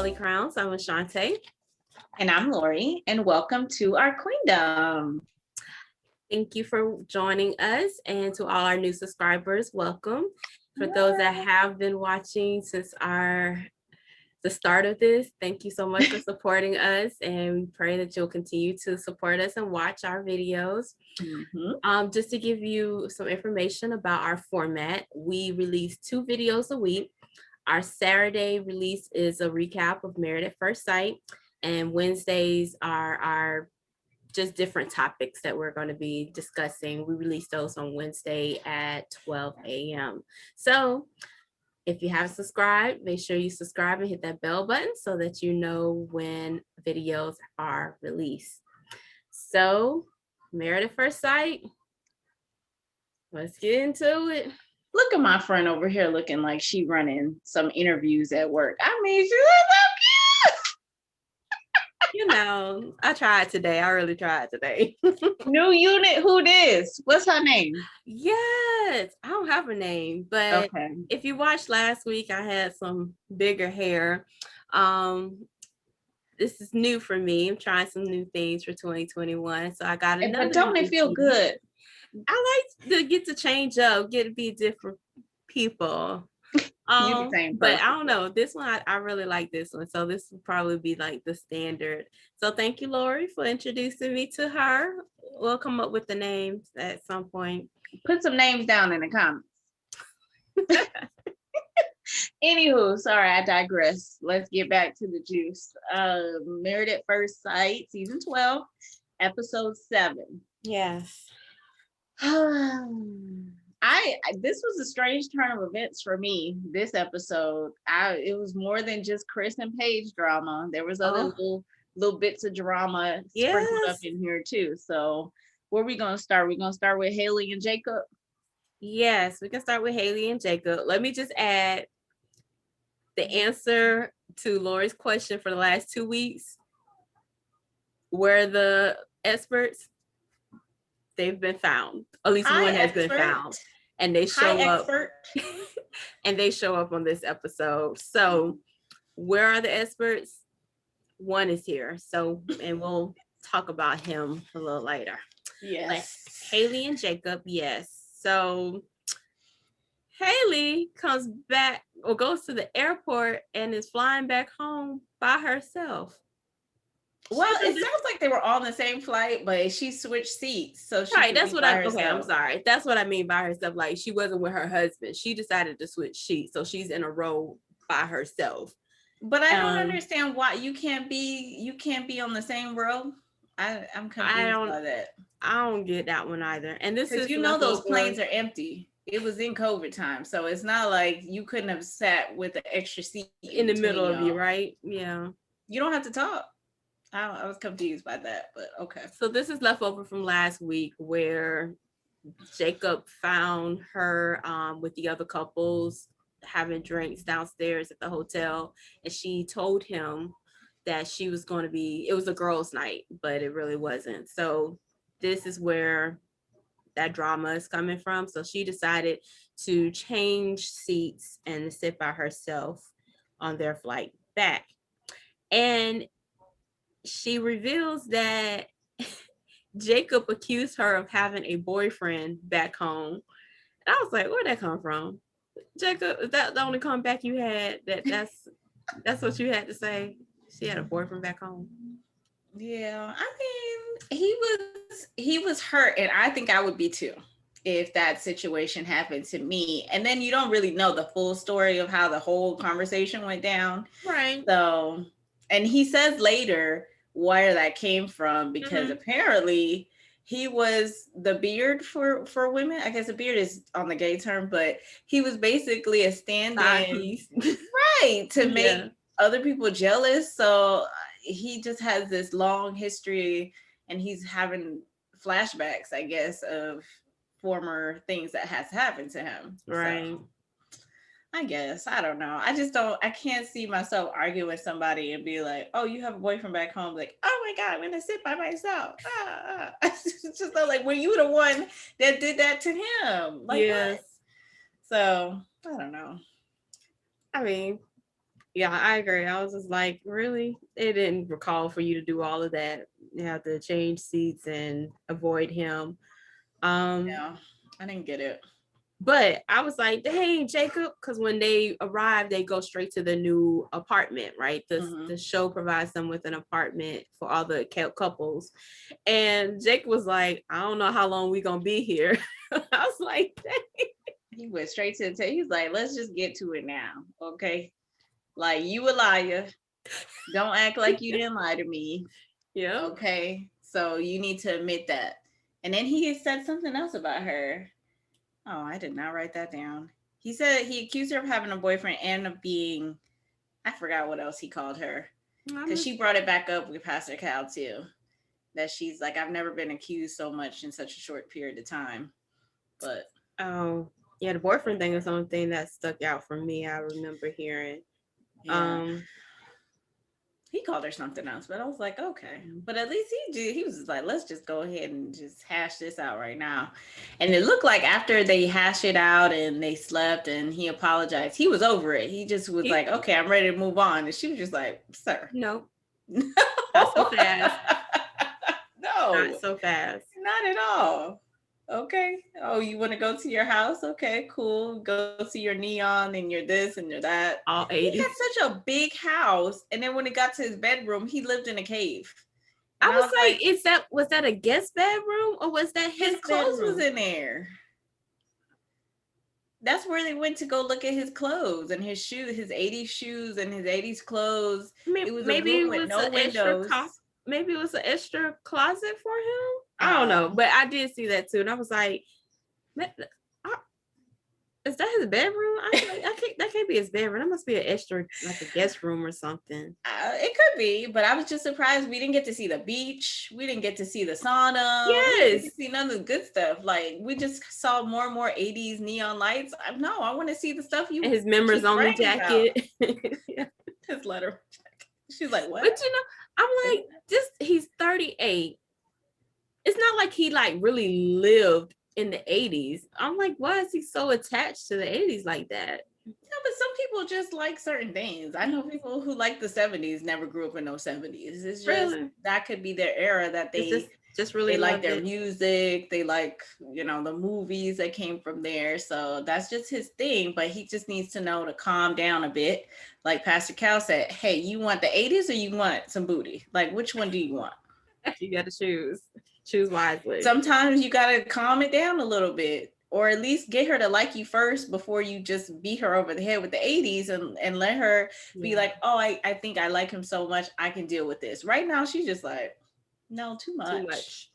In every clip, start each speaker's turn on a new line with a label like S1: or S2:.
S1: Coily Crowns. I'm Ashante.
S2: And I'm Lori, and welcome to our queendom.
S1: Thank you for joining us, and to all our new subscribers, welcome. For those that have been watching since the start of this, thank you so much for supporting us, and we pray that you'll continue to support us and watch our videos. Just to give you some information about our format, we release 2 videos a week. Our Saturday release is a recap of Married at First Sight, and Wednesdays are our just different topics that we're going to be discussing. We release those on Wednesday at 12 a.m. So if you haven't subscribed, make sure you subscribe and hit that bell button so that you know when videos are released. So, Married at First Sight, let's get into it.
S2: Look at my friend over here looking like she running some interviews at work. I mean, she looks
S1: so cute. You know, I tried today. I really tried today.
S2: New unit, who this? What's her name?
S1: Yes, I don't have a name, but
S2: okay.
S1: If you watched last week, I had some bigger hair. This is new for me. I'm trying some new things for 2021. So I got another.
S2: But don't it feel good?
S1: I like to get to change up, get to be different people. But I don't know. This one, I really like this one. So this will probably be like the standard. So thank you, Lori, for introducing me to her. We'll come up with the names at some point.
S2: Put some names down in the comments. Anywho, sorry, I digress. Let's get back to the juice. Married at First Sight, season 12, episode 7.
S1: Yes.
S2: This was a strange turn of events for me. This episode, it was more than just Chris and Paige drama. There was other little bits of drama sprinkled up in here too. So, where are we gonna start? We're gonna start with Haley and Jacob.
S1: Yes, we can start with Haley and Jacob. Let me just add the answer to Lori's question for the last 2 weeks. Where the experts? They've been found. At least one has been found. And they show up. And they show up on this episode. So where are the experts? One is here. So, and we'll talk about him a little later.
S2: Yes.
S1: Like Haley and Jacob, yes. So Haley comes back or goes to the airport and is flying back home by herself.
S2: Well, it sounds like they were all on the same flight, but she switched seats. So she
S1: that's what I'm sorry. That's what I mean by herself. Like she wasn't with her husband. She decided to switch seats. So she's in a row by herself.
S2: But I don't understand why you can't be on the same row. I'm confused by that.
S1: I don't get that one either. And this is
S2: those planes are empty. It was in COVID time, so it's not like you couldn't have sat with an extra seat
S1: in the middle of you, right? Yeah.
S2: You don't have to talk. I was confused by that, but okay.
S1: So this is leftover from last week where Jacob found her with the other couples having drinks downstairs at the hotel, and she told him that she was going to be, it was a girls' night, but it really wasn't. So this is where that drama is coming from. So she decided to change seats and sit by herself on their flight back. And she reveals that Jacob accused her of having a boyfriend back home. And I was like, where'd that come from? Jacob, is that the only comeback you had? That's what you had to say? She had a boyfriend back home?
S2: Yeah, I mean, he was hurt, and I think I would be too if that situation happened to me. And then you don't really know the full story of how the whole conversation went down.
S1: Right.
S2: So, and he says later where that came from, because apparently he was the beard for women. I guess a beard is on the gay term, but he was basically a stand-in, right, to make other people jealous. So he just has this long history, and he's having flashbacks, I guess, of former things that has happened to him.
S1: Right.
S2: So, I guess. I don't know. I can't see myself arguing with somebody and be like, oh, you have a boyfriend back home. Like, oh my God, I'm going to sit by myself. It's just like, were you the one that did that to him? Like,
S1: yes.
S2: What? So, I don't know.
S1: I mean, Yeah, I agree. I was just like, really? It didn't recall for you to do all of that. You have to change seats and avoid him. Um,
S2: Yeah, I didn't get it.
S1: but I was like, dang, Jacob, because when they arrive, they go straight to the new apartment, right? The show provides them with an apartment for all the couples. And Jake was like, I don't know how long we gonna be here. I was like, dang.
S2: He went straight to the table. He's like, let's just get to it now, okay? Like, you a liar. Don't act like you didn't lie to me.
S1: Yeah.
S2: Okay. So you need to admit that. And then he said something else about her. Oh, I did not write that down. He said he accused her of having a boyfriend and of being, I forgot what else he called her. Because she brought it back up with Pastor Cal too. That she's like, I've never been accused so much in such a short period of time. But
S1: Oh, yeah, the boyfriend thing is something that stuck out for me. I remember hearing.
S2: yeah. He called her something else, but I was like, okay. But at least he was just like, let's just go ahead and just hash this out right now. And it looked like after they hashed it out and they slept and he apologized, he was over it. He just was like, okay, I'm ready to move on. And she was just like, sir.
S1: No.
S2: No.
S1: Not so fast.
S2: No.
S1: Not so fast.
S2: Not at all. Okay. Oh, you want to go to your house? Okay, cool. Go see your neon and your this and your that.
S1: All
S2: He
S1: 80s.
S2: had such a big house, and then when it got to his bedroom, he lived in a cave.
S1: And I was like, was that a guest bedroom or was that his
S2: clothes
S1: bedroom?
S2: was in there? That's where they went to go look at his clothes and his shoes, his 80s shoes and his 80s clothes.
S1: I mean,
S2: It was a
S1: maybe
S2: room
S1: it
S2: with
S1: was
S2: no
S1: an
S2: windows.
S1: maybe it was an extra closet for him. I don't know, but I did see that too, and I was like, is that his bedroom? That can't be his bedroom. That must be an extra, like a guest room or something.
S2: It could be, but I was just surprised we didn't get to see the beach. We didn't get to see the sauna.
S1: Yes.
S2: We didn't get to see none of the good stuff. Like, we just saw more and more 80s neon lights. No, I want to see the stuff you.
S1: And his members only jacket.
S2: Yeah. His letter jacket. She's like, what?
S1: But I'm like, he's 38. It's not like he like really lived in the 80s. I'm like, why is he so attached to the 80s like that?
S2: Yeah, but some people just like certain things. I know people who like the 70s never grew up in those 70s. It's just really? That could be their era that they
S1: just really
S2: they like their music. They like, the movies that came from there. So that's just his thing. But he just needs to know to calm down a bit. Like Pastor Cal said, hey, you want the 80s or you want some booty? Like, which one do you want?
S1: You got to choose. Choose wisely.
S2: Sometimes you got to calm it down a little bit, or at least get her to like you first before you just beat her over the head with the 80s and let her be like, oh, I think I like him so much, I can deal with this. Right now, she's just like, no, too much.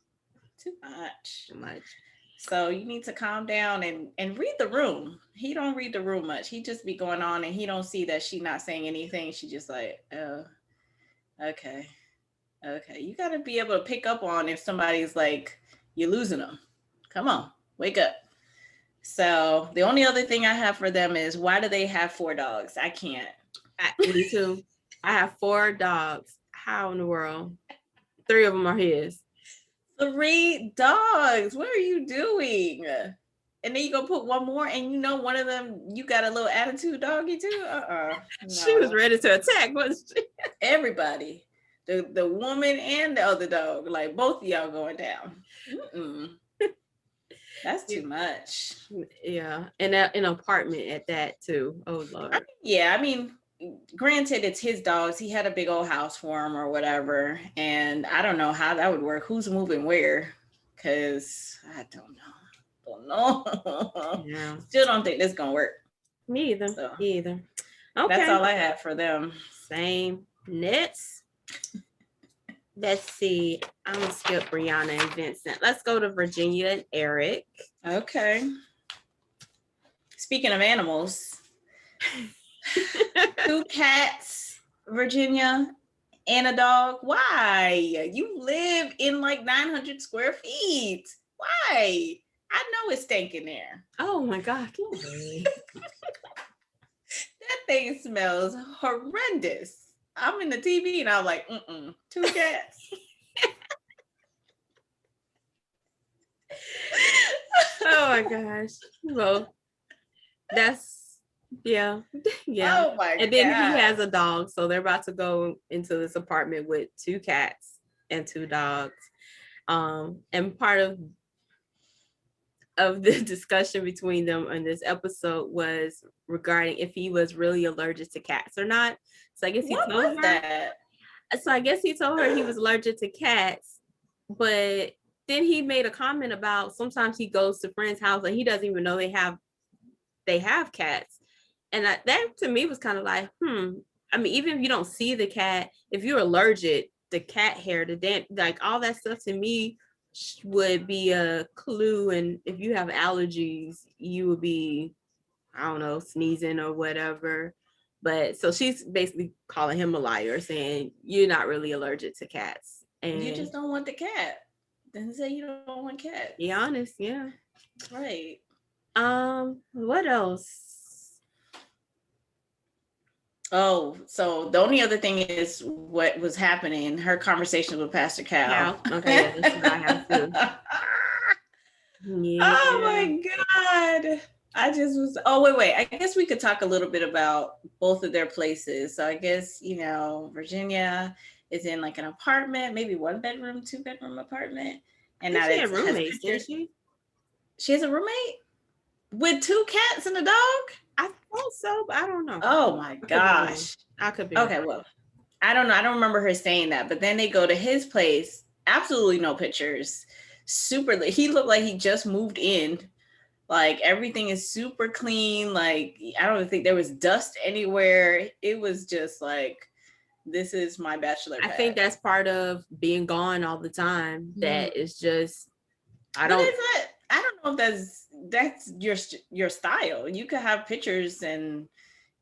S2: So you need to calm down and read the room. He don't read the room much. He just be going on and he don't see that she not saying anything. She just like, oh, okay. You got to be able to pick up on if somebody's like, you're losing them. Come on, wake up. So the only other thing I have for them is, why do they have 4 dogs? I can't.
S1: Me too. I have 4 dogs. How in the world? 3 of them are his.
S2: 3 dogs. What are you doing? And then you go put one more, and one of them, you got a little attitude doggy too? No.
S1: She was ready to attack, wasn't she?
S2: Everybody. The woman and the other dog, like both of y'all going down. That's too much.
S1: Yeah, and an apartment at that too. Oh Lord.
S2: I mean, granted, it's his dogs. He had a big old house for him or whatever, and I don't know how that would work. Who's moving where? Because I don't know. Yeah. Still don't think this is gonna work.
S1: Me either.
S2: So,
S1: Okay.
S2: That's all I have for them.
S1: Same. Next. Let's see. I'm gonna skip Brianna and Vincent. Let's go to Virginia and Eric.
S2: Okay. Speaking of animals, 2 cats, Virginia, and a dog. Why? You live in like 900 square feet. Why? I know it's stinking there.
S1: Oh my God.
S2: That thing smells horrendous. I'm in the TV and I'm like, 2 cats.
S1: Oh my gosh. Well, that's Yeah. Yeah.
S2: Oh my
S1: And then he
S2: God.
S1: has a dog. So they're about to go into this apartment with 2 cats and 2 dogs. And part of the discussion between them on this episode was regarding if he was really allergic to cats or not. So I guess he
S2: What
S1: told
S2: was
S1: her.
S2: that?
S1: So I guess he told her he was allergic to cats, but then he made a comment about sometimes he goes to friends' house and he doesn't even know they have cats. And that to me was kind of like, I mean, even if you don't see the cat, if you're allergic, the cat hair, the like all that stuff to me would be a clue. And if you have allergies, you would be, I don't know, sneezing or whatever. But so she's basically calling him a liar, saying you're not really allergic to cats.
S2: You
S1: And
S2: just don't want the cat. Then say you don't want cats.
S1: be honest, yeah.
S2: Right.
S1: What else?
S2: Oh, so the only other thing is what was happening, her conversation with Pastor Cal.
S1: Cow. Okay, yeah, this is what I have too. Yeah.
S2: Oh my God. I just was, oh, wait. I guess we could talk a little bit about both of their places. So I guess, Virginia is in like an apartment, maybe 1 bedroom, 2 bedroom apartment. And now
S1: She had
S2: it has
S1: roommates, didn't
S2: pictures.
S1: she?
S2: She has a roommate with 2 cats and a dog?
S1: I thought so, but I don't know.
S2: Oh my gosh.
S1: I could be.
S2: Okay, well, I don't know. I don't remember her saying that. But then they go to his place. Absolutely no pictures. Super. He looked like he just moved in. Like everything is super clean. Like I don't think there was dust anywhere. It was just like, this is my bachelor pad.
S1: I think that's part of being gone all the time. That is just, I don't
S2: know if that's your style. You could have pictures and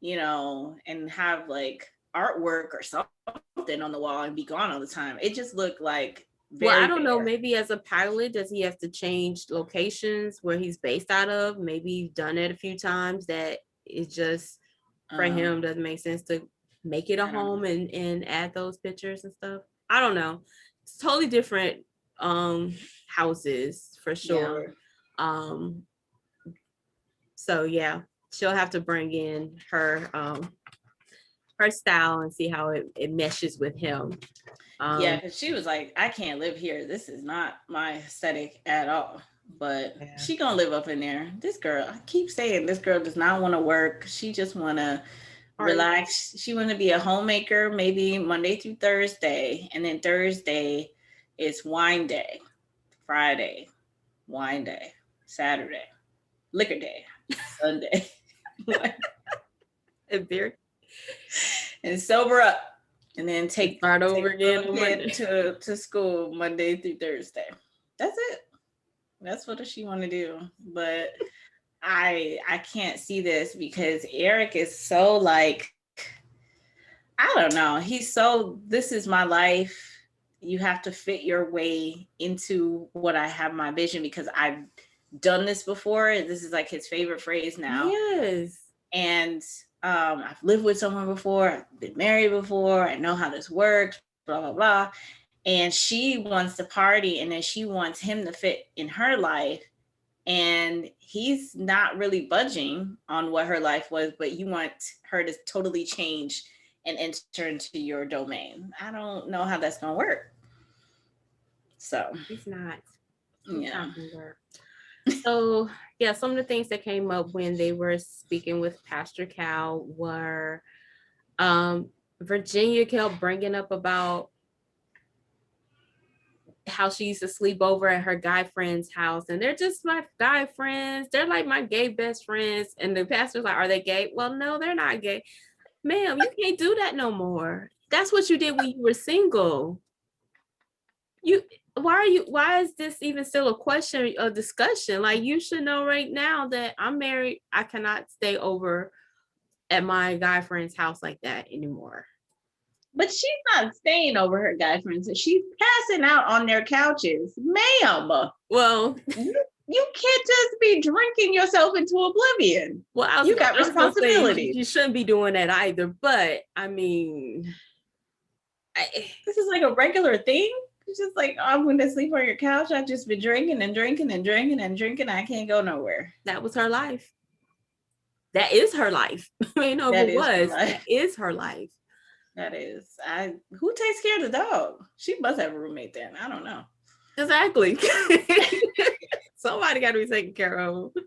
S2: and have like artwork or something on the wall and be gone all the time. It just looked like
S1: well, I don't know. Maybe as a pilot, does he have to change locations where he's based out of? Maybe he's done it a few times. That it's just for him doesn't make sense to make it a home and add those pictures and stuff. I don't know. It's totally different houses for sure. Yeah. So yeah, she'll have to bring in her style and see how it meshes with him.
S2: Yeah, because she was like, I can't live here. This is not my aesthetic at all. But she gonna live up in there. This girl, I keep saying this girl does not want to work. She just want to relax. She want to be a homemaker, maybe Monday through Thursday. And then Thursday is wine day. Friday, wine day. Saturday, liquor day. Sunday.
S1: And beer.
S2: And sober up. And then
S1: start over again
S2: to school Monday through Thursday. That's it. That's what does she want to do. But I can't see this because Eric is so like, I don't know. He's so, this is my life. You have to fit your way into what I have my vision because I've done this before. This is like his favorite phrase now.
S1: Yes.
S2: And I've lived with someone before, I've been married before, I know how this works, blah, blah, blah. And she wants to party and then she wants him to fit in her life. And he's not really budging on what her life was, but you want her to totally change and enter into your domain. I don't know how that's going to work. So.
S1: It's not.
S2: Yeah.
S1: So yeah, some of the things that came up when they were speaking with Pastor Cal were Virginia kept bringing up about how she used to sleep over at her guy friend's house, and they're just my guy friends. They're like my gay best friends. And the pastor's like, are they gay? Well, no, they're not gay. Ma'am, you can't do that no more. That's what you did when you were single. Why is this even still a question, a discussion? Like, you should know right now that I'm married. I cannot stay over at my guy friend's house like that anymore.
S2: But she's not staying over her guy friends. She's passing out on their couches. Ma'am.
S1: Well,
S2: you can't just be drinking yourself into oblivion.
S1: Well, you got responsibilities. You shouldn't be doing that either. But I mean,
S2: this is like a regular thing. It's just like, I'm going to sleep on your couch. I've just been drinking and drinking and drinking and drinking. I can't go nowhere.
S1: That was her life. that is her life. You know,
S2: That
S1: if it
S2: is her
S1: was,
S2: life.
S1: that is her life.
S2: That is. Who takes care of the dog? She must have a roommate then. I don't know.
S1: Exactly. Somebody got to be taking care of them.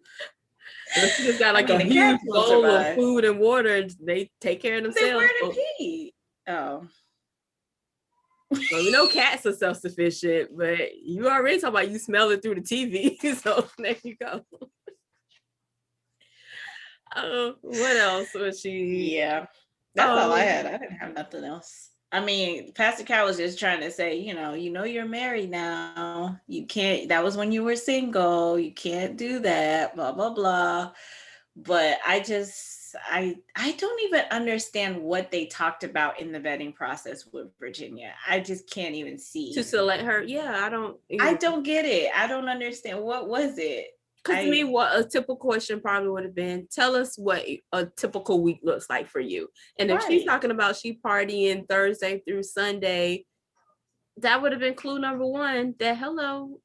S1: She just got like a
S2: the
S1: huge
S2: cats will
S1: bowl of
S2: survive.
S1: food and water, and they take care of
S2: But then where
S1: themselves.
S2: did he? Oh.
S1: Well, we know cats are self-sufficient, but you already talking about you smell it through the TV. So there you go. What else was she?
S2: Yeah. That's all I had. I didn't have nothing else. I mean, Pastor Cal was just trying to say, you're married now. You can't, that was when you were single. You can't do that, blah, blah, blah. But I don't even understand what they talked about in the vetting process with Virginia. I just can't even see.
S1: To select her. Yeah, I don't
S2: get it. I don't understand. What was it?
S1: Because to me, what a typical question probably would have been, tell us what a typical week looks like for you. And if she's talking about she partying Thursday through Sunday, that would have been clue number one, that hello,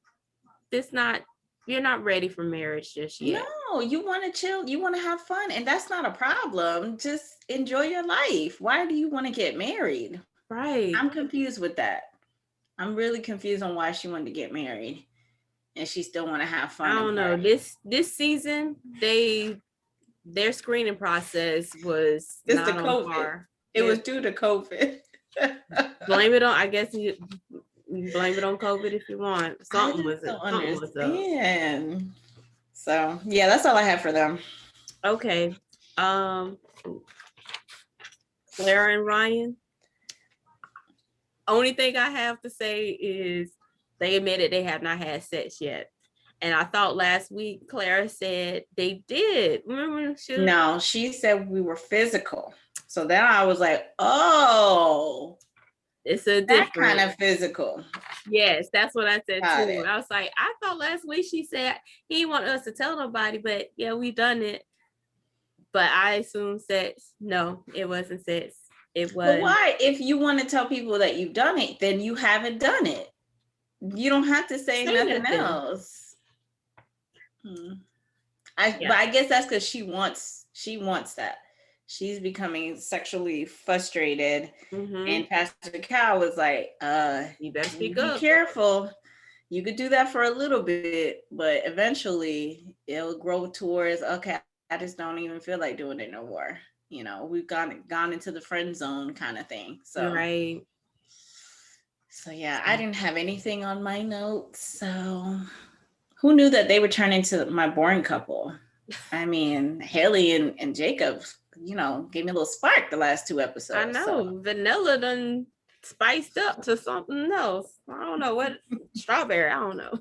S1: you're not ready for marriage just yet.
S2: No, you want to chill, you want to have fun, and that's not a problem. Just enjoy your life. Why do you want to get married?
S1: Right.
S2: I'm confused with that. I'm really confused on why she wanted to get married and she still want to have fun.
S1: I don't know. This season, their screening process was
S2: it's
S1: not
S2: the
S1: on
S2: COVID.
S1: par.
S2: It was due to COVID.
S1: Blame it on, I guess you blame it on COVID if you want. Something was up.
S2: So yeah, that's all I have for them.
S1: Okay. Clara and Ryan. Only thing I have to say is they admitted they have not had sex yet. And I thought last week Clara said they did. Remember?
S2: No, she said we were physical. So then I was like, oh,
S1: it's a
S2: that kind of physical.
S1: Yes, that's what I said too. I was like, I thought last week she said he didn't want us to tell nobody, but yeah, we done it. But I assume sex. No, it wasn't sex. It was.
S2: But why? If you want to tell people that you've done it, then you haven't done it. You don't have to say nothing else. But I guess that's because she wants that. She's becoming sexually frustrated. Mm-hmm. And Pastor Cal was like,
S1: you better speak
S2: up. Be careful. You could do that for a little bit, but eventually it'll grow towards, okay, I just don't even feel like doing it no more. We've gone into the friend zone kind of thing. So
S1: right.
S2: So yeah, I didn't have anything on my notes. So who knew that they would turn into my boring couple? I mean, Haley and Jacob, gave me a little spark the last 2 episodes.
S1: I know. So. Vanilla done spiced up to something else. I don't know what. Strawberry. I don't know.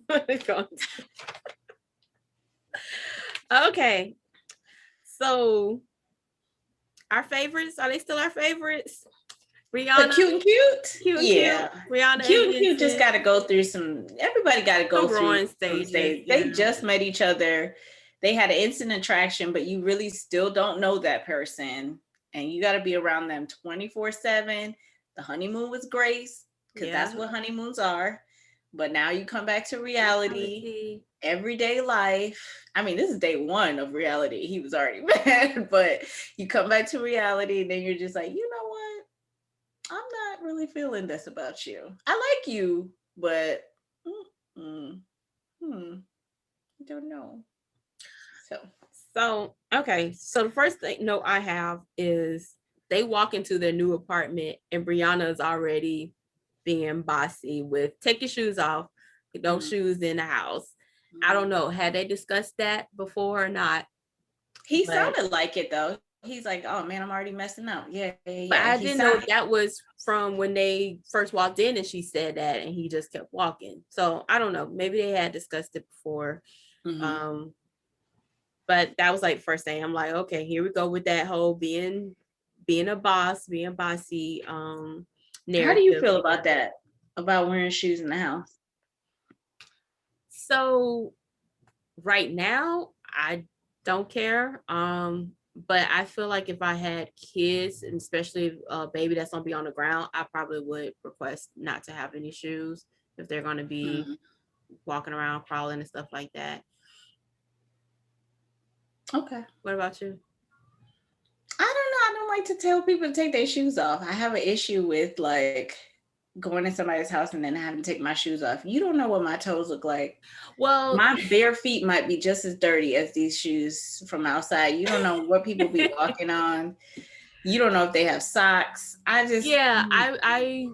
S1: Okay. So our favorites, are they still our favorites? Rihanna.
S2: But cute and cute? Yeah. Rihanna. Cute and cute just got to go through everybody got to go through some stage. They just met each other. They had an instant attraction, but you really still don't know that person. And you got to be around them 24/7. The honeymoon was grace, because that's what honeymoons are. But now you come back to reality, everyday life. I mean, this is day 1 of reality. He was already mad, but you come back to reality, and then you're just like, you know what? I'm not really feeling this about you. I like you, but I don't know.
S1: So okay. So the first note I have is they walk into their new apartment and Brianna is already being bossy with take your shoes off, no shoes in the house. I don't know. Had they discussed that before or not?
S2: He sounded like it though. He's like, oh man, I'm already messing up. Yeah.
S1: But I didn't know that was from when they first walked in and she said that and he just kept walking. So I don't know. Maybe they had discussed it before. Mm-hmm. But that was like first thing. I'm like, okay, here we go with that whole being a boss, being bossy. Narrative.
S2: How do you feel about that? About wearing shoes in the house?
S1: So right now, I don't care. But I feel like if I had kids, and especially a baby that's gonna be on the ground, I probably would request not to have any shoes if they're gonna be walking around, crawling and stuff like that.
S2: Okay.
S1: What about you?
S2: like to tell people to take their shoes off. I have an issue with like going to somebody's house and then having to take my shoes off. You don't know what my toes look like.
S1: Well,
S2: My bare feet might be just as dirty as these shoes from outside. You don't know what people be walking on. You don't know if they have socks. I just
S1: yeah, I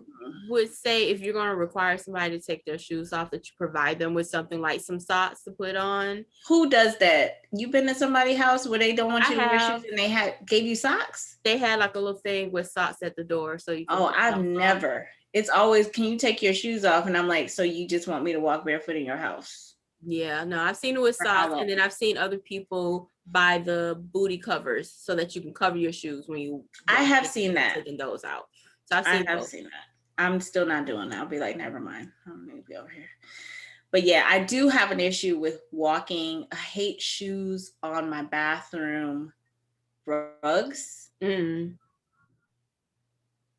S1: would say if you're going to require somebody to take their shoes off, that you provide them with something like some socks to put on.
S2: Who does that? You been to somebody's house where they don't want
S1: I
S2: you to wear shoes
S1: have.
S2: and they gave you socks?
S1: They had like a little thing with socks at the door, so you can
S2: Oh,
S1: put
S2: I've
S1: socks on.
S2: never. It's always, can you take your shoes off? And I'm like, so you just want me to walk barefoot in your house?
S1: Yeah, no, I've seen it with
S2: For how
S1: socks,
S2: long?
S1: and then I've seen other people buy the booty covers so that you can cover your shoes when you
S2: I
S1: walk
S2: have
S1: in,
S2: seen that.
S1: taking those out. So I've
S2: I
S1: seen
S2: have
S1: both.
S2: seen that. I'm still not doing that. I'll be like, never mind. I don't need to be over here. But yeah, I do have an issue with walking. I hate shoes on my bathroom rugs.
S1: Mm.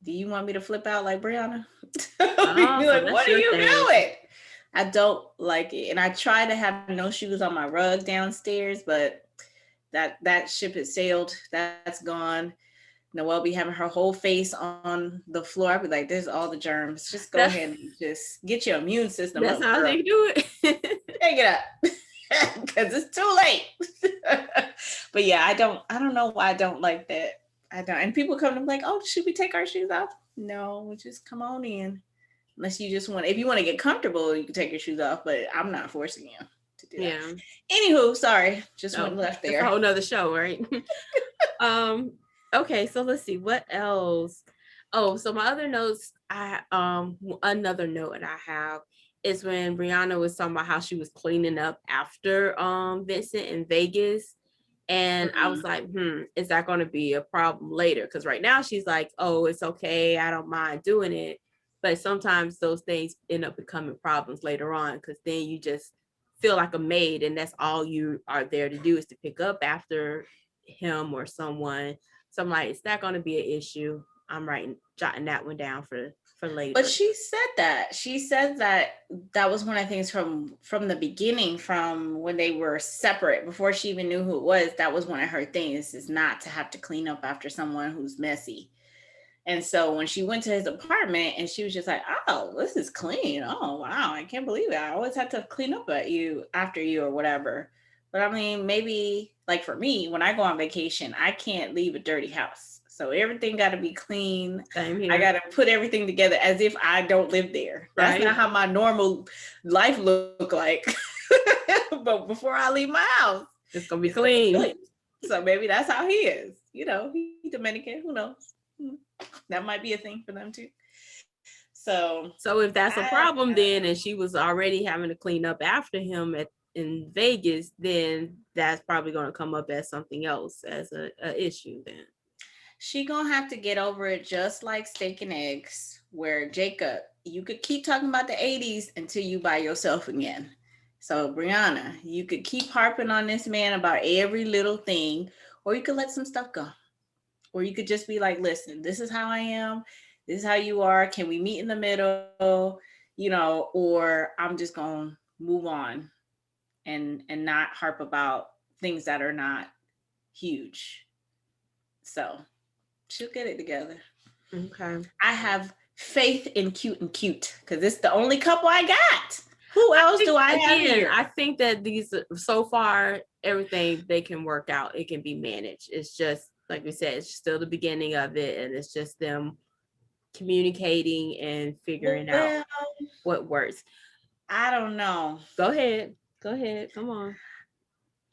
S2: Do you want me to flip out like Brianna?
S1: Oh,
S2: Be
S1: so
S2: like,
S1: that's
S2: what are
S1: your
S2: you
S1: thing.
S2: doing? I don't like it. And I try to have no shoes on my rug downstairs, but that ship has sailed. That's gone. Noelle be having her whole face on the floor. I'd be like, there's all the germs. Just go
S1: That's,
S2: ahead and just get your immune system
S1: that's
S2: up,
S1: how
S2: girl.
S1: they do it.
S2: Take it up. Because it's too late. But yeah, I don't know why I don't like that. I don't. And people come to me like, oh, should we take our shoes off? No, just come on in. Unless you just want, if you want to get comfortable, you can take your shoes off, but I'm not forcing you to do that.
S1: Yeah.
S2: Anywho, sorry, just went left
S1: That's
S2: there.
S1: a whole nother show, right? Okay, so let's see what else. Oh, so my other notes, another note that I have is when Brianna was talking about how she was cleaning up after Vincent in Vegas. And I was like, is that going to be a problem later? Because right now she's like, oh, it's okay, I don't mind doing it. But sometimes those things end up becoming problems later on, because then you just feel like a maid, and that's all you are there to do, is to pick up after him or someone. So I'm like, is that going to be an issue? I'm jotting that one down for later.
S2: But she said that. She said that was one of the things from the beginning, from when they were separate, before she even knew who it was. That was one of her things, is not to have to clean up after someone who's messy. And so when she went to his apartment and she was just like, oh, this is clean. Oh, wow. I can't believe it. I always have to clean up after you or whatever. But I mean, maybe like for me, when I go on vacation, I can't leave a dirty house. So everything got to be clean.
S1: Same here.
S2: I got to put everything together as if I don't live there. That's not how my normal life look like. But before I leave my house,
S1: it's going to be clean.
S2: So maybe that's how he is. You know, he's Dominican. Who knows? That might be a thing for them too. So
S1: if that's a problem then, and she was already having to clean up after him in Vegas, then that's probably going to come up as something else, as a issue then.
S2: She gonna have to get over it, just like steak and eggs, where Jacob, you could keep talking about the 80s until you by yourself again. So Brianna, you could keep harping on this man about every little thing, or you could let some stuff go. Or you could just be like, listen, this is how I am. This is how you are. Can we meet in the middle? You know, or I'm just going to move on and not harp about things that are not huge. So she'll get it together.
S1: Okay.
S2: I have faith in Cute and Cute, because it's the only couple I got. Who else do I have here?
S1: I think that these, so far, everything they can work out. It can be managed. It's just, like we said, it's still the beginning of it, and it's just them communicating and figuring out what works.
S2: I don't know.
S1: Go ahead. Come on.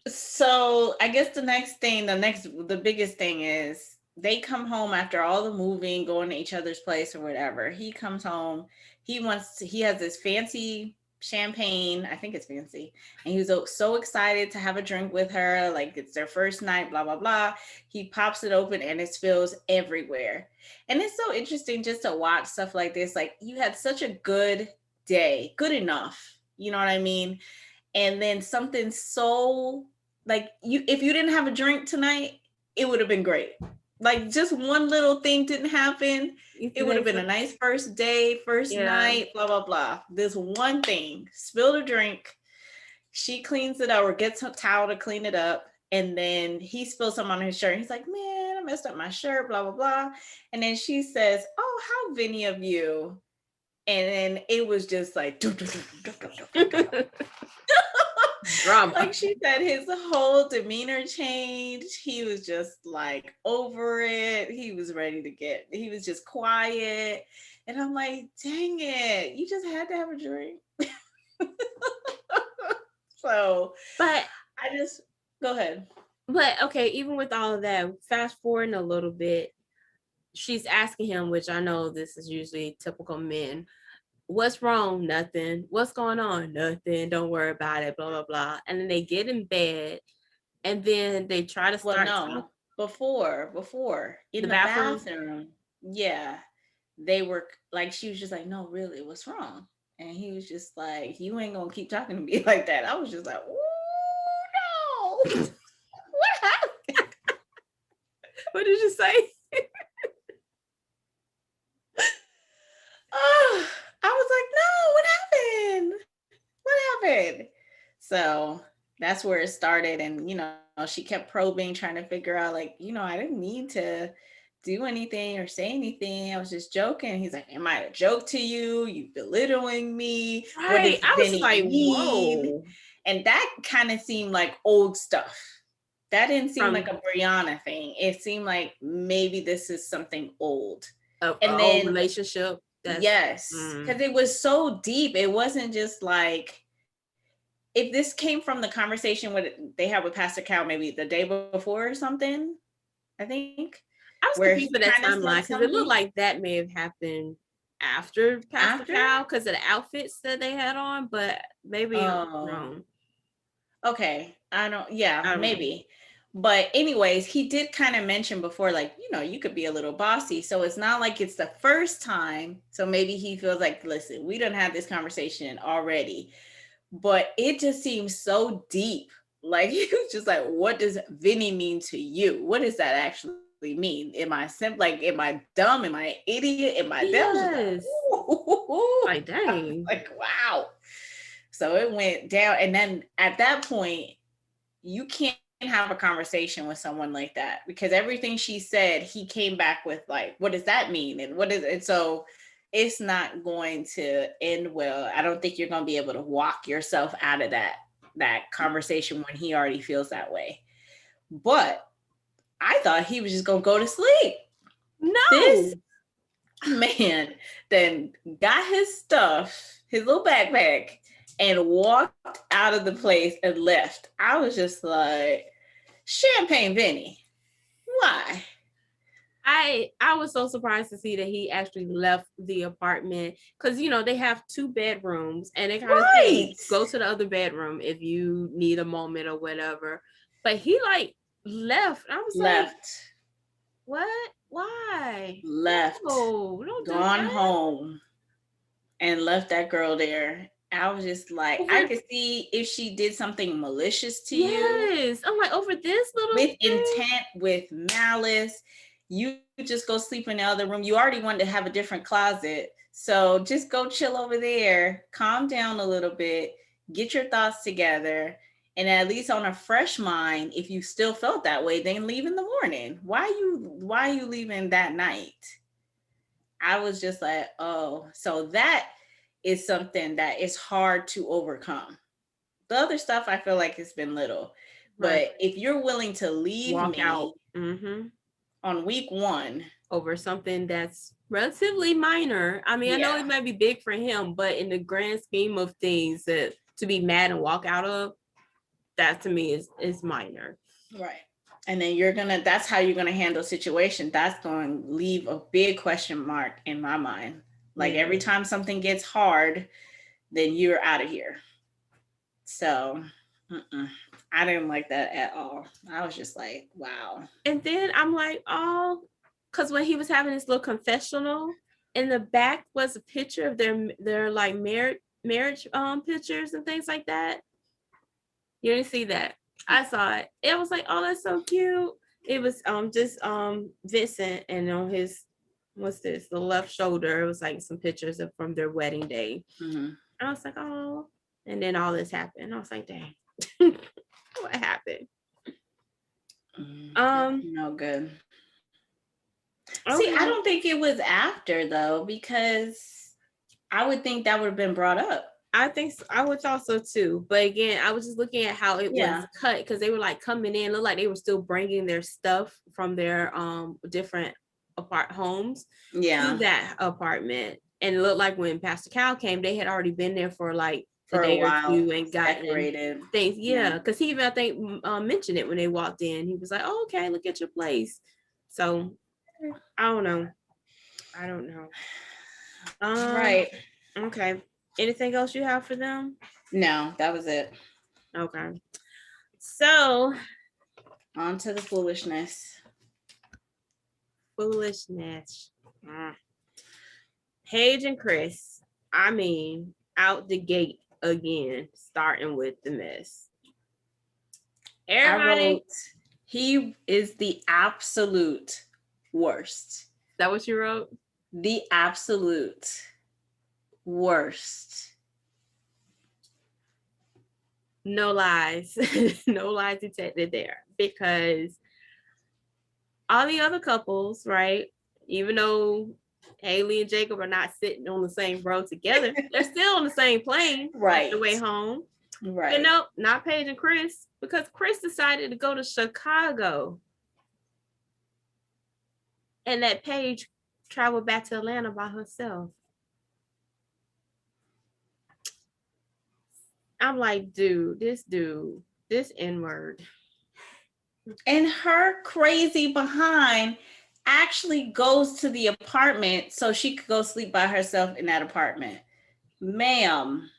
S2: So I guess the biggest thing is they come home after all the moving, going to each other's place or whatever. He comes home. He has this fancy champagne. I think it's fancy. And he was so excited to have a drink with her. Like, it's their first night, blah, blah, blah. He pops it open and it spills everywhere. And it's so interesting just to watch stuff like this. Like, you had such a good day, good enough. You know what I mean? And then something so, like, if you didn't have a drink tonight, it would have been great. Like, just one little thing didn't happen, it would have been a nice first day, night, blah, blah, blah. This one thing, spilled a drink, she cleans it up or gets a towel to clean it up, and then he spills some on his shirt. He's like, man, messed up my shirt, blah, blah, blah. And then she says, oh, how Vinny of you. And then it was just like,
S1: Drama.
S2: like she said, his whole demeanor changed. He was just like over it. He was just quiet. And I'm like, dang it, you just had to have a drink. So,
S1: But
S2: I just, go ahead.
S1: But okay, even with all of that, fast forwarding a little bit, she's asking him, which I know this is usually typical men, what's wrong? Nothing. What's going on? Nothing. Don't worry about it. Blah, blah, blah. And then they get in bed and then they try to
S2: Well,
S1: start
S2: no, before in
S1: the
S2: the
S1: bathroom.
S2: bathroom, yeah, they were like, she was just like, no, really, what's wrong? And he was just like, you ain't gonna keep talking to me like that. I was just like, oh no, what happened?
S1: What did you say?
S2: Oh, I was like, no, what happened? What happened? So that's where it started. And, she kept probing, trying to figure out, like, I didn't need to do anything or say anything. I was just joking. He's like, am I a joke to you? You belittling me? What
S1: Right.
S2: does
S1: I was just
S2: Vinny
S1: like,
S2: mean?
S1: whoa.
S2: And that kind of seemed like old stuff. That didn't seem
S1: From
S2: like a Brianna thing. It seemed like maybe this is something old.
S1: a
S2: And
S1: old
S2: then,
S1: relationship.
S2: yes, because it was so deep. It wasn't just like, if this came from the conversation they had with Pastor Cal maybe the day before or something, I think,
S1: I was
S2: where
S1: confused
S2: he
S1: with that
S2: kind of
S1: timeline
S2: said
S1: because it looked
S2: something
S1: like that may have happened after Pastor
S2: after.
S1: Cal because of the outfits that they had on, but maybe I'm
S2: Oh,
S1: wrong.
S2: okay.
S1: I don't know.
S2: Maybe. But anyways, he did kind of mention before, like, you could be a little bossy. So it's not like it's the first time. So maybe he feels like, listen, we don't have this conversation already. But it just seems so deep. Like, he was just like, what does Vinny mean to you? What does that actually mean? Am I like, am I dumb? Am I an idiot? Am I that? Was just like,
S1: Yes.
S2: ooh.
S1: Like, dang.
S2: Like, wow. So it went down. And then at that point, you can't have a conversation with someone like that because everything she said, he came back with like, what does that mean? And what is it? So it's not going to end well. I don't think you're going to be able to walk yourself out of that conversation when he already feels that way. But I thought he was just going to go to sleep. This
S1: No.
S2: man then got his stuff, his little backpack, and walked out of the place and left. I was just like, Champagne Vinny, why?
S1: I was so surprised to see that he actually left the apartment because they have 2 bedrooms and they kind of say
S2: Right.
S1: go to the other bedroom if you need a moment or whatever. But he like left. I was like,
S2: Left.
S1: what? Why?
S2: Left.
S1: No, don't do
S2: Gone
S1: that.
S2: home and left that girl there. I was just like, I
S1: Over
S2: could see if she did something malicious to you
S1: yes. I'm like over this little
S2: with
S1: thing.
S2: intent, with malice. You just go sleep in the other room. You already wanted to have a different closet. So just go chill over there, calm down a little bit, get your thoughts together. And at least on a fresh mind, if you still felt that way, then leave in the morning. Why are you leaving that night? I was just like, oh, so that is something that is hard to overcome. The other stuff I feel like it's been little.
S1: Right.
S2: But if you're willing to leave
S1: Walk out.
S2: me
S1: Mm-hmm.
S2: on week 1,
S1: Over something that's relatively minor. I mean, I know it
S2: yeah,
S1: might be big for him, but in the grand scheme of things, that to be mad and walk out of, that to me is minor.
S2: right. And then that's how you're gonna handle situation. That's going to leave a big question mark in my mind. Like
S1: Yeah.
S2: every time something gets hard, then you're out of here. So I didn't like that at all. I was just like, wow.
S1: And then I'm like, oh, because when he was having this little confessional, in the back was a picture of their like marriage pictures and things like that. You didn't see that. I saw it. It was like, oh, that's so cute. It was just Vincent, and on his what's this, the left shoulder, it was like some pictures from their wedding day.
S2: Mm-hmm.
S1: I was like, oh, and then all this happened. I was like, dang. What happened?
S2: That's
S1: Um
S2: no good. See, I
S1: Okay.
S2: don't think it was after though, because I would think that would have been brought up.
S1: I think so. I would thought so too. But again, I was just looking at how it was
S2: Yeah.
S1: cut because they were like coming in, looked like they were still bringing their stuff from their different homes to
S2: Yeah.
S1: that apartment. And it looked like when Pastor Cal came, they had already been there for like a
S2: For a
S1: day or
S2: while.
S1: two and gotten
S2: Decorated.
S1: things.
S2: Yeah.
S1: Yeah, because he even I think mentioned it when they walked in. He was like, "Oh, okay, look at your place." So I don't know. I don't know.
S2: Right.
S1: Okay. Anything else you have for them?
S2: No, that was it.
S1: Okay. So
S2: On to the foolishness.
S1: foolishness. Paige and Chris, I mean, out the gate again, starting with the mess.
S2: I
S1: Everybody,
S2: wrote, he is the absolute worst.
S1: is that what you wrote?
S2: The absolute worst.
S1: No lies. No lies detected there. Because all the other couples, right? Even though Haley and Jacob are not sitting on the same row together, they're still on the same plane
S2: Right.
S1: on the way home.
S2: Right.
S1: You know, not Paige and Chris, because Chris decided to go to Chicago and let Paige travel back to Atlanta by herself. I'm like, this N-word.
S2: And her crazy behind actually goes to the apartment so she could go sleep by herself in that apartment. Ma'am,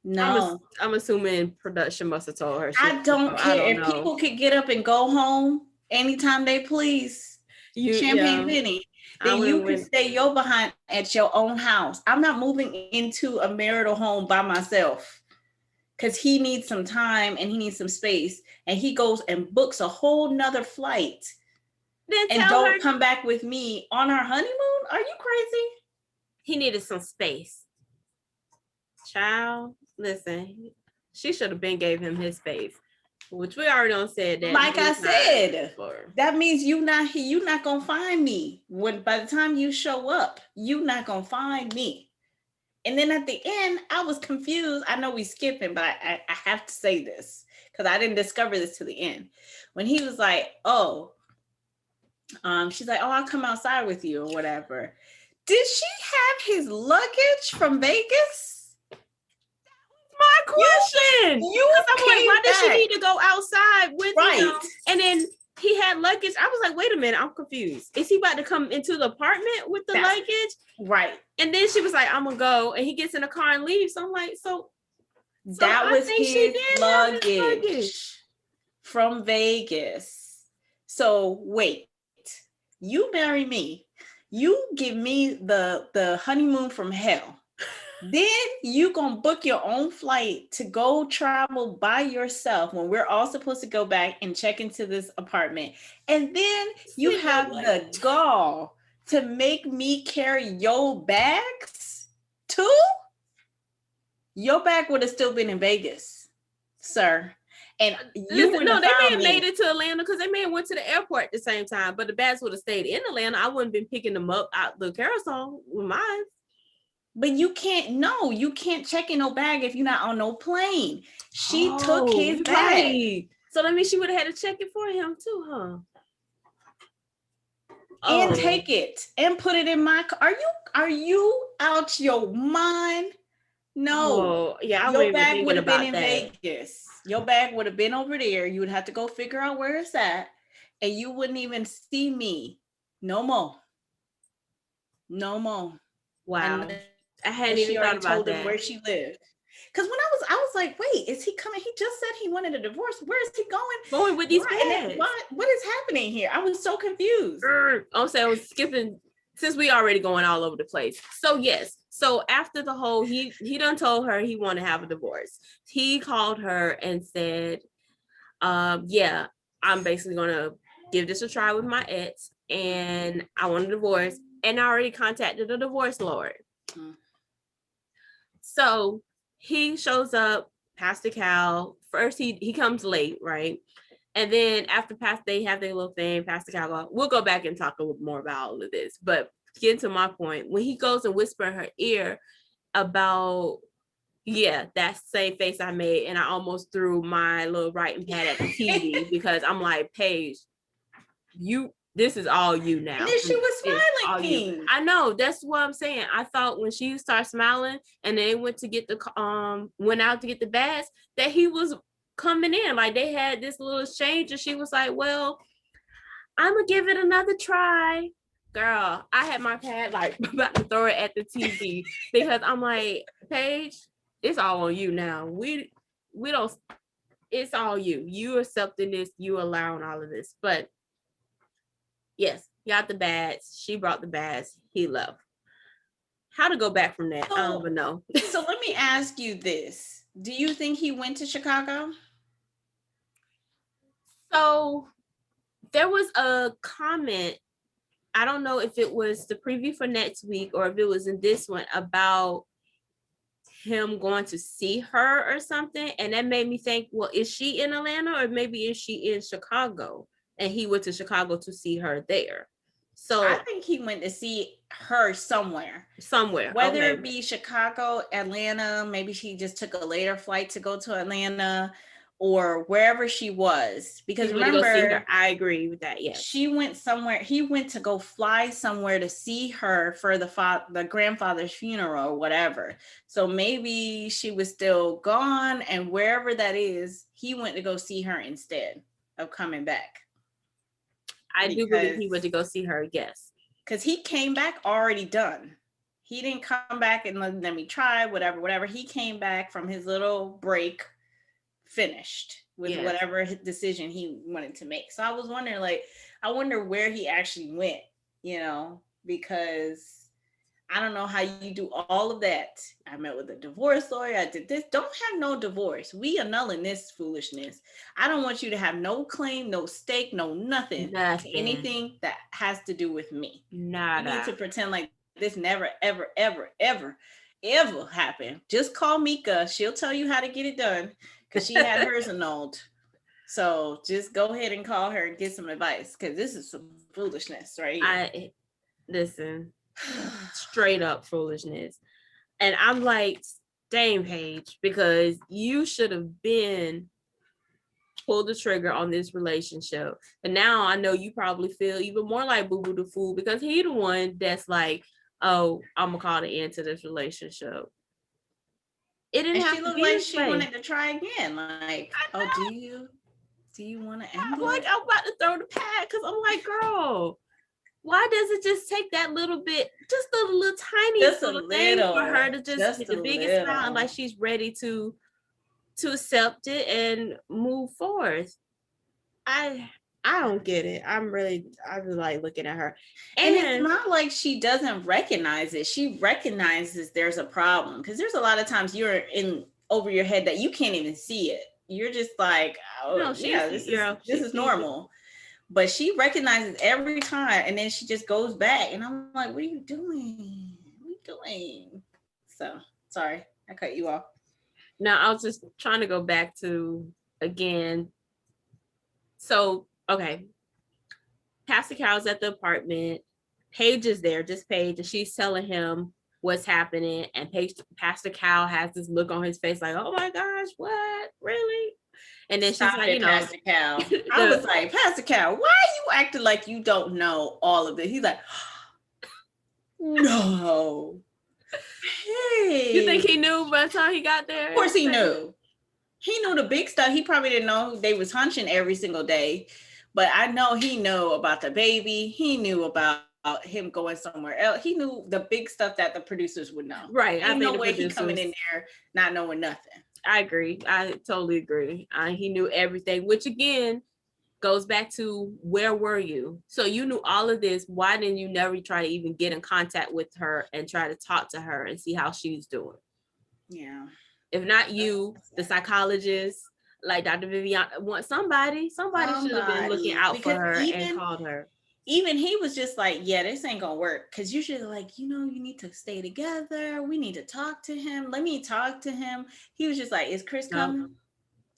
S2: no.
S1: I'm assuming production must have told her.
S2: I don't
S1: I
S2: care.
S1: don't
S2: If
S1: know.
S2: people could get up and go home anytime they please, Champagne Penny, then you can stay your behind at your own house. I'm not moving into a marital home by myself because he needs some time and he needs some space. And he goes and books a whole nother flight and don't come back with me on our honeymoon. Are you crazy?
S1: He needed some space. Child, listen, she should have been gave him his space, which we already done said that.
S2: Like I said, that means you not gonna find me. When by the time you show up, you not gonna find me. And then at the end, I was confused. I know we skipping, but I have to say this because I didn't discover this to the end. When he was like, "Oh," she's like, "Oh, I'll come outside with you or whatever." Did she have his luggage from Vegas?
S1: My question. I'm like, why did she need to go outside with him? And then he had luggage. I was like, wait a minute, I'm confused. Is he about to come into the apartment with the luggage?
S2: Right.
S1: And then she was like, I'm gonna go, and he gets in the car and leaves. So I'm like,
S2: that was his luggage from Vegas. So wait, you marry me, you give me the honeymoon from hell. Then you gonna book your own flight to go travel by yourself when we're all supposed to go back and check into this apartment. And then you have the gall to make me carry your bags too? Your bag would have still been in Vegas, sir. And you
S1: they may have made it to Atlanta because they may have went to the airport at the same time, but the bags would have stayed in Atlanta. I wouldn't been picking them up out the carousel with mine.
S2: But you can't check in no bag if you're not on no plane. She took his bag.
S1: Right. So that means she would have had to check it for him too, huh?
S2: And take it and put it in my car. Are you out your mind? No.
S1: Yeah,
S2: your bag would have been in Vegas. Your bag would have been over there. You would have to go figure out where it's at, and you wouldn't even see me. No more. No more.
S1: Wow. I hadn't even thought about that.
S2: Where she lived. Because when I was like, wait, is he coming? He just said he wanted a divorce. Where is he going?
S1: Going with these bags.
S2: What is happening here? I was so confused.
S1: Also, I was skipping since we already going all over the place. So yes. So after the whole, he done told her he wanted to have a divorce. He called her and said, yeah, I'm basically gonna give this a try with my ex, and I want a divorce. And I already contacted a divorce lawyer. So he shows up, Pastor Cal. First, he comes late, right? And then after they have their little thing, Pastor Cal, we'll go back and talk a little more about all of this. But getting to my point, when he goes and whispers in her ear about, yeah, that same face I made, and I almost threw my little writing pad at the TV because I'm like, Paige, this is all you now.
S2: And then she was
S1: smiling. I know, that's what I'm saying. I thought when she started smiling and they went to get went out to get the bags, that he was coming in. Like they had this little exchange, and she was like, well, I'm gonna give it another try. Girl, I had my pad like about to throw it at the TV because I'm like, Paige, it's all on you now. We don't, it's all you. You accepting this, you allowing all of this. But yes, got the bags. She brought the bags. He left. How to go back from that? I don't even know.
S2: So let me ask you this. Do you think he went to Chicago?
S1: So there was a comment, I don't know if it was the preview for next week or if it was in this one, about him going to see her or something. And that made me think, well, is she in Atlanta or maybe is she in Chicago? And he went to Chicago to see her there. So
S2: I think he went to see her somewhere. Whether it be Chicago, Atlanta, maybe she just took a later flight to go to Atlanta or wherever she was. Because remember,
S1: I agree with that. Yes.
S2: She went somewhere. He went to go fly somewhere to see her for the grandfather's funeral or whatever. So maybe she was still gone, and wherever that is, he went to go see her instead of coming back.
S1: I do believe he went to go see her, yes.
S2: Because he came back already done. He didn't come back and let me try, whatever. He came back from his little break finished with whatever decision he wanted to make. So I was wondering, I wonder where he actually went, because I don't know how you do all of that. I met with a divorce lawyer. I did this. Don't have no divorce. We annulling this foolishness. I don't want you to have no claim, no stake, no nothing. Anything that has to do with me.
S1: Nada.
S2: You need to pretend like this never, ever, ever, ever, ever happened. Just call Mika. She'll tell you how to get it done because she had hers annulled. So just go ahead and call her and get some advice because this is some foolishness, right?
S1: Listen. Straight up foolishness. And I'm like, dang, Paige, because you should have been pulled the trigger on this relationship. And now I know you probably feel even more like Boo Boo the Fool because he the one that's like, oh, I'm gonna call the end to this relationship.
S2: It didn't have to be like she wanted to try again. Like, oh, do you want to end it?
S1: Like, I'm about to throw the pad because I'm like, girl, why does it just take that little bit, just a little tiny little thing for her to just get the biggest smile, like she's ready to accept it and move forward? I don't get it. I'm really like looking at her.
S2: And it's not like she doesn't recognize it. She recognizes there's a problem because there's a lot of times you're in over your head that you can't even see it. You're just like, oh, no, this is normal. But she recognizes every time, and then she just goes back. And I'm like, what are you doing? What are you doing? So, sorry, I cut you off.
S1: No, I was just trying to go back to, again. So, okay. Pastor Cal's at the apartment. Paige is there, just Paige, and she's telling him what's happening. And Pastor Cal has this look on his face like, oh my gosh, what? Really? And then she's like,
S2: Pastor Cal. I was like, Pastor Cal, why are you acting like you don't know all of this? He's like, no. Hey.
S1: You think he knew by the time he got there?
S2: Of course he knew. He knew the big stuff. He probably didn't know they was hunching every single day. But I know he knew about the baby. He knew about him going somewhere else. He knew the big stuff that the producers would know.
S1: Right.
S2: Ain't no way he coming in there not knowing nothing.
S1: I agree. I totally agree. He knew everything, which again goes back to where were you? So you knew all of this. Why didn't you never try to even get in contact with her and try to talk to her and see how she's doing?
S2: Yeah.
S1: If not you, the psychologist, like Dr. Vivian, somebody should have been looking out for her and called her.
S2: Even he was just like, yeah, this ain't gonna work. Cause usually like, you need to stay together. We need to talk to him. Let me talk to him. He was just like, is Chris coming?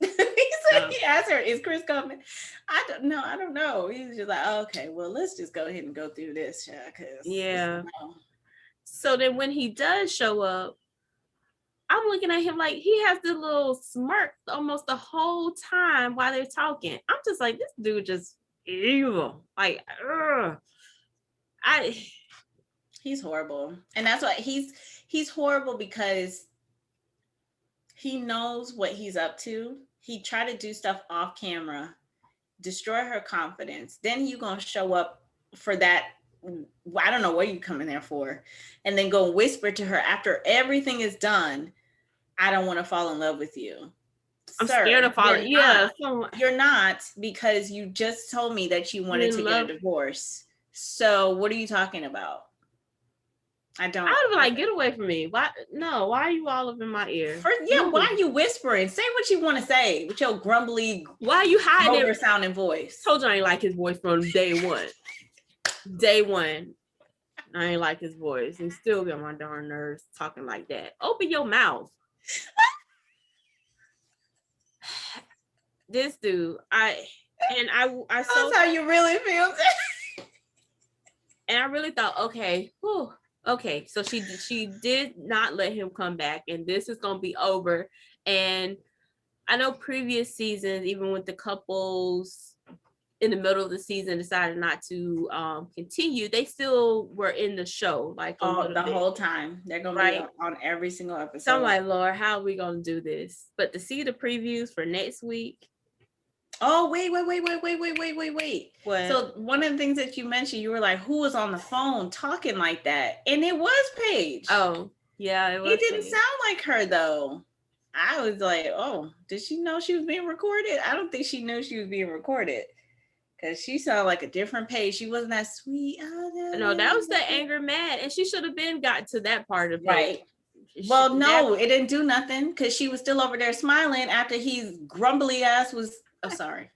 S2: He asked her, "Is Chris coming?" I don't know. I don't know. He was just like, "Okay, well, let's just go ahead and go through this,
S1: yeah." So then when he does show up, I'm looking at him like he has this little smirk almost the whole time while they're talking. I'm just like, this dude just evil. Like,
S2: he's horrible, and that's why he's horrible, because he knows what he's up to. He tried to do stuff off camera, destroy her confidence. Then you gonna show up for that. I don't know what you coming there for, and then go whisper to her after everything is done, "I don't want to fall in love with you."
S1: I'm
S2: Sir,
S1: scared of falling.
S2: you're not, because you just told me that you wanted to get a divorce. So what are you talking about? I would
S1: be like, get away from me. Why? No, why are you all up in my ear?
S2: Why are you whispering? Say what you want to say with your grumbly,
S1: why are you hiding
S2: over sounding voice?
S1: Told you I ain't like his voice from day one. Day one. I ain't like his voice. He still got my darn nerves talking like that. Open your mouth. This dude, I
S2: That's how you really feel.
S1: And I really thought, okay, whew, okay, so she did not let him come back, and this is gonna be over. And I know previous seasons, even with the couples in the middle of the season decided not to continue, they still were in the show like
S2: the whole time. They're gonna be on every single episode.
S1: So I'm like, Lord, how are we gonna do this? But to see the previews for next week.
S2: Oh, wait. What? So one of the things that you mentioned, you were like, who was on the phone talking like that? And it was Paige.
S1: Oh, yeah, it was.
S2: It didn't sound like her though. I was like, oh, did she know she was being recorded? I don't think she knew she was being recorded, because she sounded like a different Paige. She wasn't that sweet.
S1: No, that was the anger mad, and she should have been got to that part of it.
S2: Right. Well, no, it didn't do nothing, because she was still over there smiling after his grumbly ass was. Oh, sorry.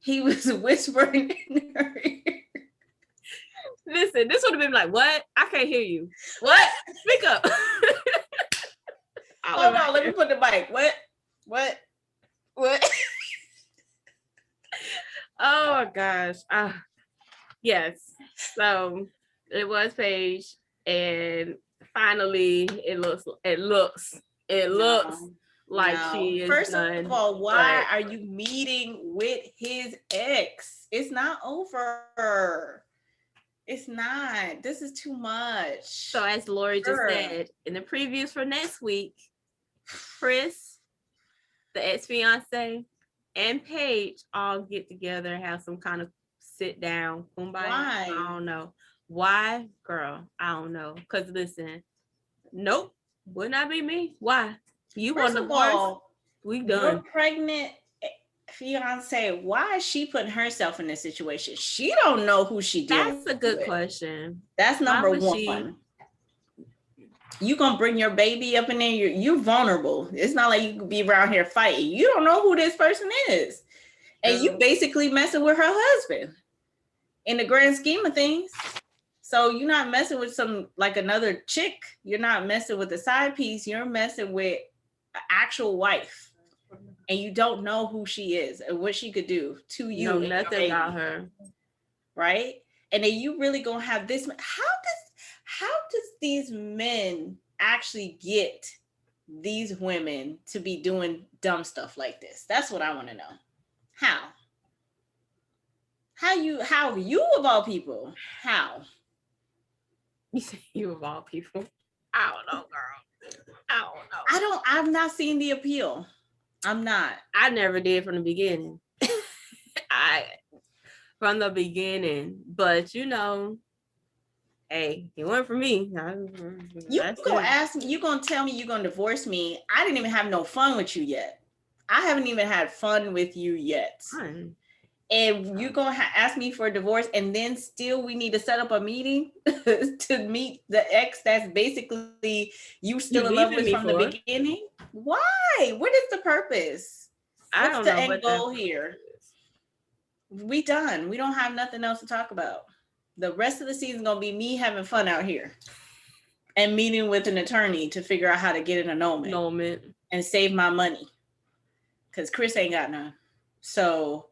S2: He was whispering in her ear.
S1: Listen, this would have been like, what? I can't hear you. What? Speak up.
S2: Hold on, let me put the mic. What?
S1: Oh my gosh. Yes. So it was Paige, and finally it looks like she is.
S2: First of all, why are you meeting with his ex? It's not over. It's not. This is too much.
S1: So as Lori just said, in the previews for next week, Chris, the ex-fiance, and Paige all get together and have some kind of sit down. Kumbaya. Why? I don't know. Why, girl? I don't know. Because listen, nope, would not be me. Why? You want divorce? We done.
S2: Your pregnant fiance, why is she putting herself in this situation? She don't know who she did.
S1: That's a good question.
S2: That's number one. You gonna bring your baby up in there? You're vulnerable. It's not like you could be around here fighting. You don't know who this person is, and you basically messing with her husband in the grand scheme of things. So you're not messing with another chick. You're not messing with a side piece. You're messing with an actual wife, and you don't know who she is and what she could do to you.
S1: Know nothing about her,
S2: right? And then you really gonna have this? How does these men actually get these women to be doing dumb stuff like this? That's what I want to know. How you of all people? How?
S1: You say you of all people? I don't know, girl. I don't know.
S2: I'm not seeing the appeal. I'm not.
S1: I never did from the beginning. From the beginning, but hey, it went for me.
S2: You gonna ask me? You gonna tell me you gonna divorce me? I didn't even have no fun with you yet. I haven't even had fun with you yet.
S1: Fun.
S2: And you gonna ask me for a divorce, and then still we need to set up a meeting to meet the ex that's basically you still in love with from the beginning? Why? What is the purpose? What's the end goal here? We done. We don't have nothing else to talk about. The rest of the season is gonna be me having fun out here and meeting with an attorney to figure out how to get an annulment and save my money. because Chris ain't got none. So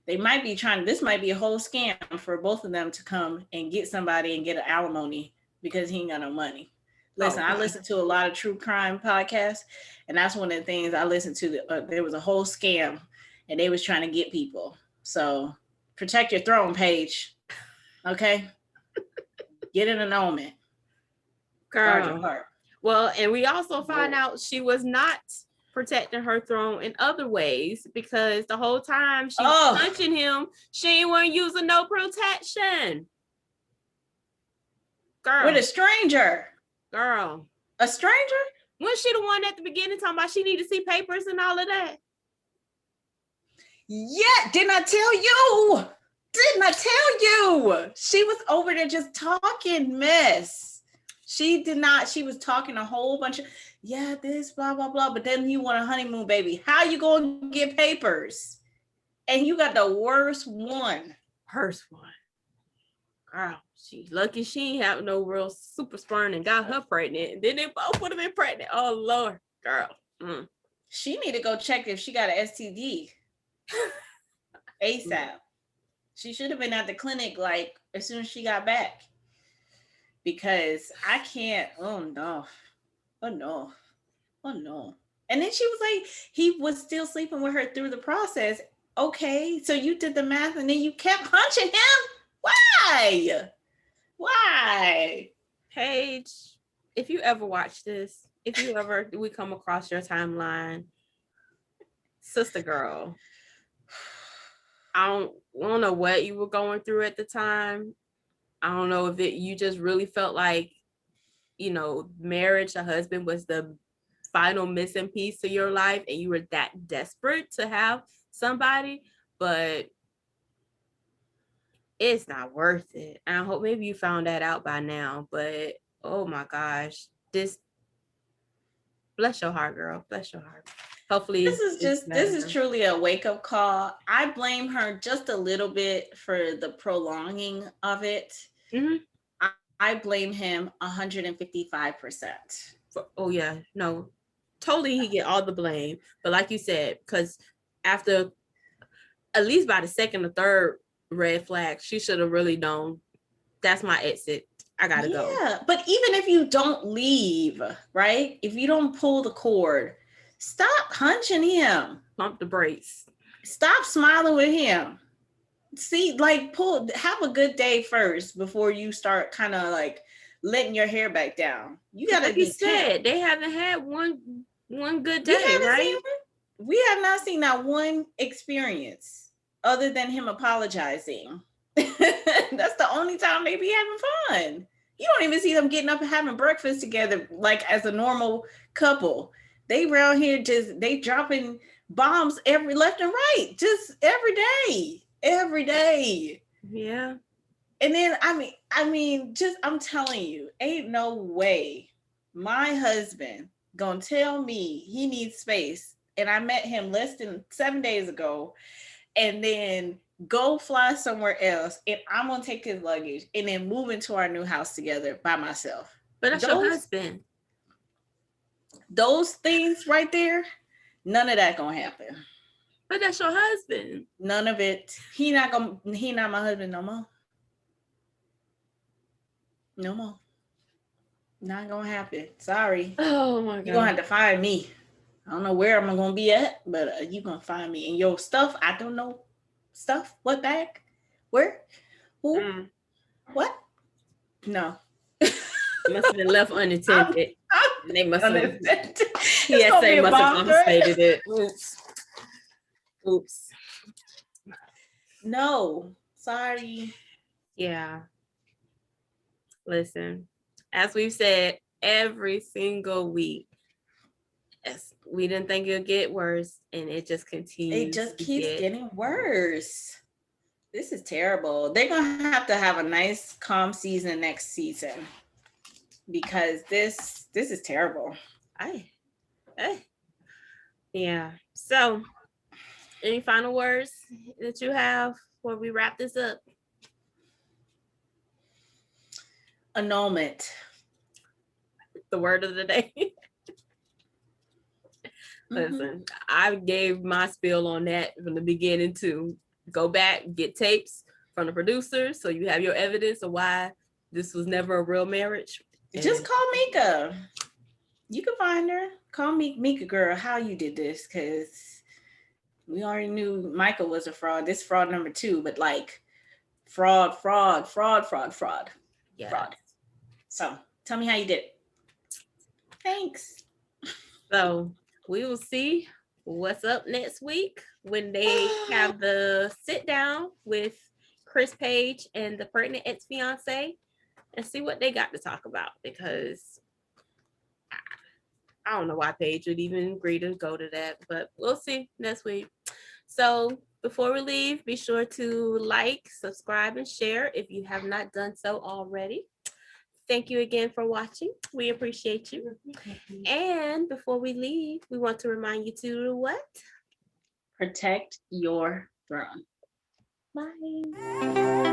S2: they might be this might be a whole scam for both of them to come and get somebody and get an alimony because he ain't got no money. Listen, I listen to a lot of true crime podcasts, and that's one of the things I listened to. There was a whole scam, and they was trying to get people. So protect your throne, Paige. Okay? Get an annulment. Guard your heart.
S1: Well, and we also find out she was not protecting her throne in other ways, because the whole time she was punching him, she wasn't using no protection. Girl.
S2: With a stranger.
S1: Girl.
S2: A stranger?
S1: Wasn't she the one at the beginning talking about she need to see papers and all of that?
S2: Yeah, didn't I tell you? Didn't I tell you? She was over there just talking mess. She did not. She was talking a whole bunch of, yeah, this, blah, blah, blah. But then you want a honeymoon baby. How you going to get papers? And you got the worst one.
S1: Worst one. Girl, she's lucky she ain't have no real super sperm and got her pregnant. And then they both would have been pregnant. Oh, Lord. Girl.
S2: She need to go check if she got an STD. ASAP. She should have been at the clinic like as soon as she got back. Because I can't. Oh no. And then she was like, he was still sleeping with her through the process. Okay, so you did the math and then you kept punching him? Why?
S1: Paige, if you ever watch this, if you ever we come across your timeline, sister girl, I don't know what you were going through at the time. I don't know if you just really felt like, marriage, a husband was the final missing piece to your life and you were that desperate to have somebody, but it's not worth it. And I hope maybe you found that out by now, but oh my gosh, bless your heart, girl. Bless your heart. Hopefully
S2: this is truly a wake-up call. I blame her just a little bit for the prolonging of it. I blame him 155%.
S1: Oh yeah, no, totally he get all the blame. But like you said, because after at least by the second or third red flag, she should have really known that's my exit. I gotta go.
S2: Yeah, but even if you don't leave, right? If you don't pull the cord, stop punching him.
S1: Pump the brakes.
S2: Stop smiling with him. See, like have a good day first before you start kind of like letting your hair back down. You gotta
S1: like
S2: be
S1: you said, they haven't had one good day, right?
S2: We have not seen that one experience other than him apologizing. That's the only time they be having fun. You don't even see them getting up and having breakfast together like as a normal couple. They around here they dropping bombs every left and right, just every day.
S1: Yeah.
S2: And then I mean, just I'm telling you, ain't no way my husband gonna tell me he needs space. And I met him less than 7 days ago, and then go fly somewhere else, and I'm gonna take his luggage and then move into our new house together by myself.
S1: But that's your husband.
S2: Those things right there, none of that gonna happen.
S1: But that's your husband.
S2: None of it. He not my husband no more. No more. Not gonna happen. Sorry.
S1: Oh my God.
S2: You're gonna have to find me. I don't know where I'm gonna be at, but you're gonna find me. And your stuff, I don't know. Stuff? What bag? Where? Who? What? No.
S1: Must have been left unattended. They must have.
S2: PSA
S1: must have confiscated it. Oops.
S2: No. Sorry.
S1: Yeah. Listen, as we've said every single week, we didn't think it would get worse, and it just continues.
S2: It just keeps getting worse. This is terrible. They're gonna have to have a nice, calm season next season because this is terrible.
S1: Yeah. So, any final words that you have before we wrap this up?
S2: Annulment.
S1: The word of the day. Listen, I gave my spiel on that from the beginning too. Go back, get tapes from the producers so you have your evidence of why this was never a real marriage.
S2: Just call Mika. You can find her. Call me Mika, girl. How you did this? Because we already knew Michael was a fraud. This fraud number 2, but like fraud.
S1: Yes.
S2: Fraud. So tell me how you did it. Thanks.
S1: So we will see what's up next week when they have the sit down with Chris Paige and the pregnant ex-fiance and see what they got to talk about, because I don't know why Paige would even agree to go to that, but we'll see next week. So before we leave, be sure to like, subscribe, and share if you have not done so already. Thank you again for watching. We appreciate you. And before we leave, we want to remind you to what?
S2: Protect your throne.
S1: Bye.